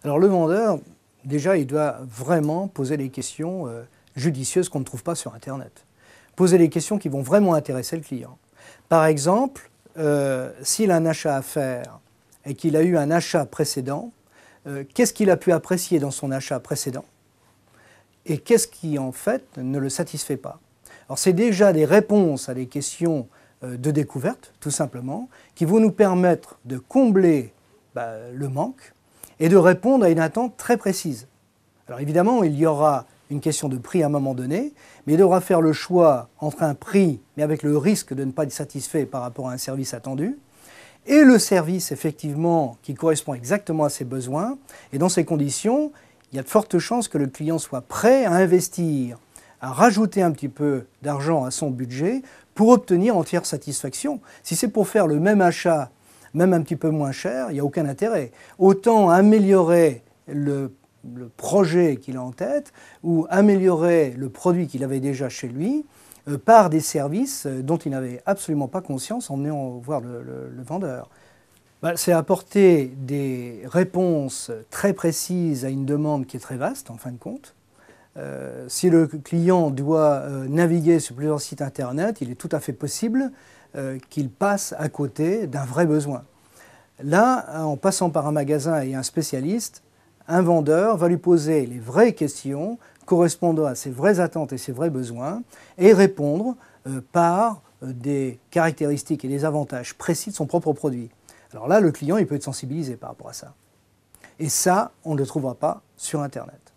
Alors le vendeur, déjà, il doit vraiment poser les questions judicieuses qu'on ne trouve pas sur Internet. Poser les questions qui vont vraiment intéresser le client. Par exemple, s'il a un achat à faire et qu'il a eu un achat précédent, qu'est-ce qu'il a pu apprécier dans son achat précédent et qu'est-ce qui, en fait, ne le satisfait pas. Alors c'est déjà des réponses à des questions de découverte, tout simplement, qui vont nous permettre de combler le manque et de répondre à une attente très précise. Alors évidemment, il y aura une question de prix à un moment donné, mais il devra faire le choix entre un prix, mais avec le risque de ne pas être satisfait par rapport à un service attendu, et le service, effectivement, qui correspond exactement à ses besoins. Et dans ces conditions, il y a de fortes chances que le client soit prêt à investir, à rajouter un petit peu d'argent à son budget pour obtenir entière satisfaction. Si c'est pour faire le même achat, même un petit peu moins cher, il n'y a aucun intérêt. Autant améliorer le projet qu'il a en tête ou améliorer le produit qu'il avait déjà chez lui par des services dont il n'avait absolument pas conscience en venant voir le vendeur. C'est apporter des réponses très précises à une demande qui est très vaste, en fin de compte. Si le client doit naviguer sur plusieurs sites Internet, il est tout à fait possible qu'il passe à côté d'un vrai besoin. Là, en passant par un magasin et un spécialiste, un vendeur va lui poser les vraies questions correspondant à ses vraies attentes et ses vrais besoins et répondre par des caractéristiques et des avantages précis de son propre produit. Alors là, le client il peut être sensibilisé par rapport à ça. Et ça, on ne le trouvera pas sur Internet.